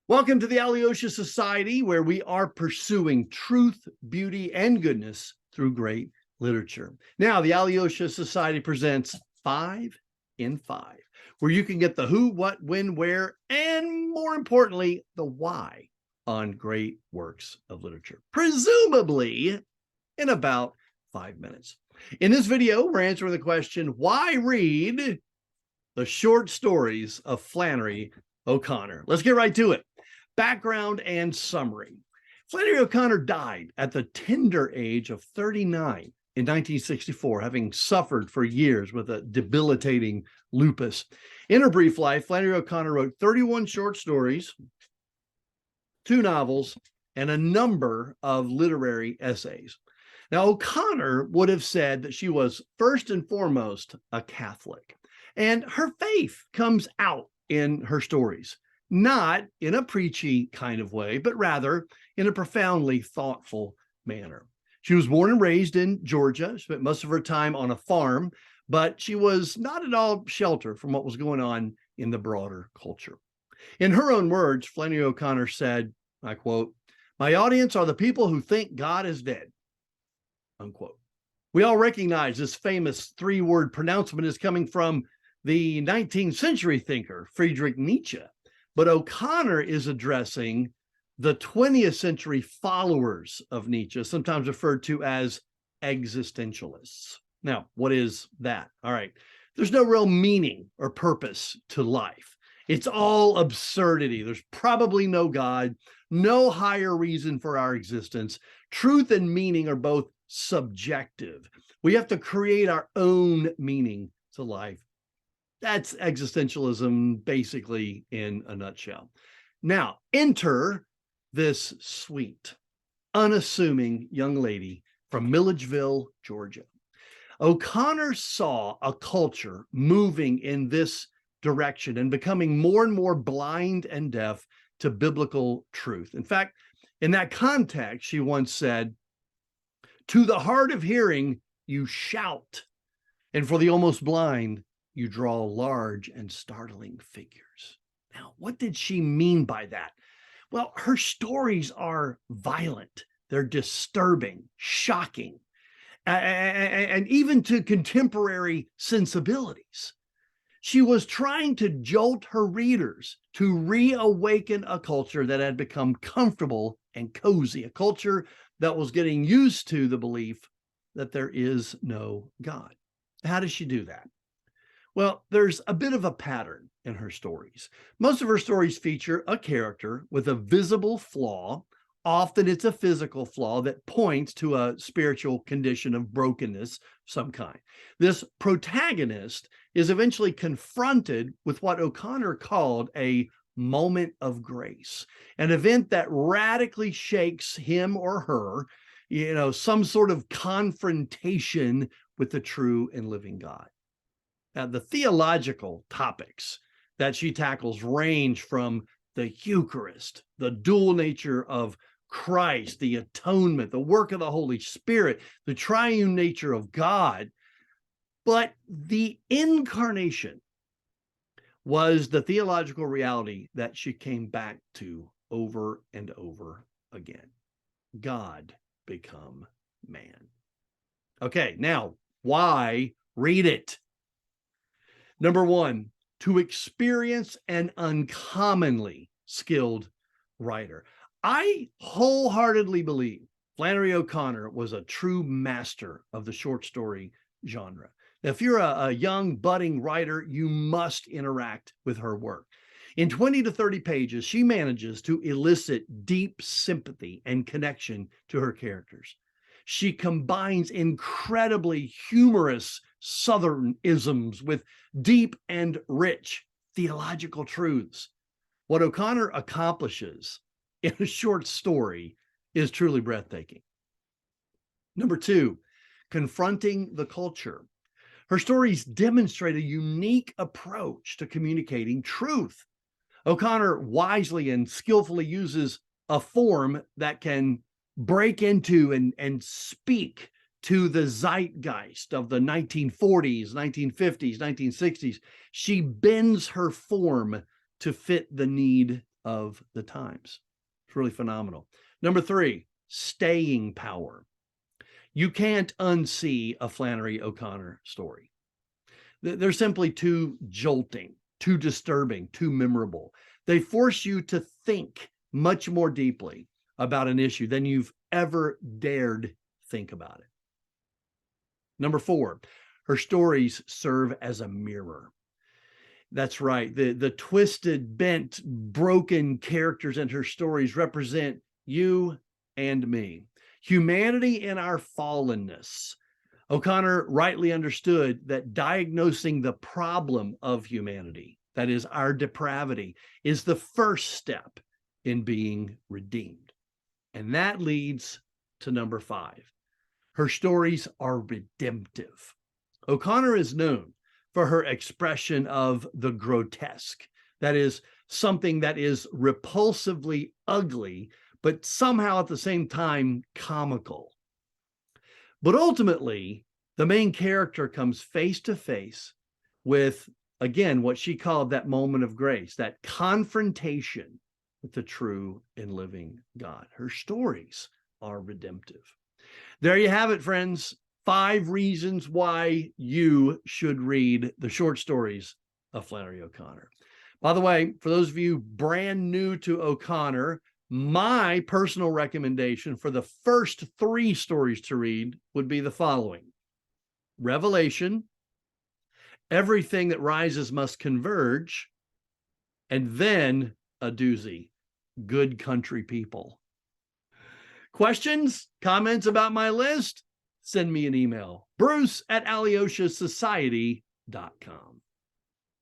Welcome to the Alyosha Society, where we are pursuing truth, beauty, and goodness through great literature. Now, the Alyosha Society presents 5 in 5, where you can get the who, what, when, where, and more importantly, the why on great works of literature, presumably in about 5 minutes. In this video, we're answering the question, why read the short stories of Flannery O'Connor? Let's get right to it. Background and summary. Flannery O'Connor died at the tender age of 39 in 1964, having suffered for years with a debilitating lupus. In her brief life, Flannery O'Connor wrote 31 short stories, 2 novels, and a number of literary essays. Now, O'Connor would have said that she was first and foremost a Catholic, and her faith comes out in her stories. Not in a preachy kind of way, but rather in a profoundly thoughtful manner. She was born and raised in Georgia, spent most of her time on a farm, but she was not at all sheltered from what was going on in the broader culture. In her own words, Flannery O'Connor said, I quote, "My audience are the people who think God is dead," unquote. We all recognize this famous 3-word pronouncement is coming from the 19th century thinker, Friedrich Nietzsche. But O'Connor is addressing the 20th century followers of Nietzsche, sometimes referred to as existentialists. Now, what is that? All right. There's no real meaning or purpose to life. It's all absurdity. There's probably no God, no higher reason for our existence. Truth and meaning are both subjective. We have to create our own meaning to life. That's existentialism, basically, in a nutshell. Now, enter this sweet, unassuming young lady from Milledgeville, Georgia. O'Connor saw a culture moving in this direction and becoming more and more blind and deaf to biblical truth. In fact, in that context, she once said, "To the hard of hearing, you shout, and for the almost blind, you draw large and startling figures." Now, what did she mean by that? Well, her stories are violent. They're disturbing, shocking, and even to contemporary sensibilities. She was trying to jolt her readers to reawaken a culture that had become comfortable and cozy, a culture that was getting used to the belief that there is no God. How does she do that? Well, there's a bit of a pattern in her stories. Most of her stories feature a character with a visible flaw. Often it's a physical flaw that points to a spiritual condition of brokenness of some kind. This protagonist is eventually confronted with what O'Connor called a moment of grace, an event that radically shakes him or her, some sort of confrontation with the true and living God. Now, the theological topics that she tackles range from the Eucharist, the dual nature of Christ, the atonement, the work of the Holy Spirit, the triune nature of God. But the incarnation was the theological reality that she came back to over and over again. God become man. Okay, now, why read it? Number 1, to experience an uncommonly skilled writer. I wholeheartedly believe Flannery O'Connor was a true master of the short story genre. Now, if you're a young budding writer, you must interact with her work. In 20 to 30 pages, she manages to elicit deep sympathy and connection to her characters. She combines incredibly humorous Southern-isms with deep and rich theological truths. What O'Connor accomplishes in a short story is truly breathtaking. Number 2, confronting the culture. Her stories demonstrate a unique approach to communicating truth. O'Connor wisely and skillfully uses a form that can break into and speak to the zeitgeist of the 1940s, 1950s, 1960s. She bends her form to fit the need of the times. It's really phenomenal. Number 3, staying power. You can't unsee a Flannery O'Connor story. They're simply too jolting, too disturbing, too memorable. They force you to think much more deeply about an issue than you've ever dared think about it. Number 4, her stories serve as a mirror. That's right. The twisted, bent, broken characters in her stories represent you and me. Humanity in our fallenness. O'Connor rightly understood that diagnosing the problem of humanity, that is our depravity, is the first step in being redeemed. And that leads to number 5. Her stories are redemptive. O'Connor is known for her expression of the grotesque. That is something that is repulsively ugly, but somehow at the same time comical. But ultimately, the main character comes face to face with, again, what she called that moment of grace, that confrontation with the true and living God. Her stories are redemptive. There you have it, friends. 5 reasons why you should read the short stories of Flannery O'Connor. By the way, for those of you brand new to O'Connor, my personal recommendation for the first 3 stories to read would be the following: Revelation, Everything That Rises Must Converge, and then a doozy, Good Country People. Questions, comments about my list? Send me an email, bruce@alyoshiasociety.com.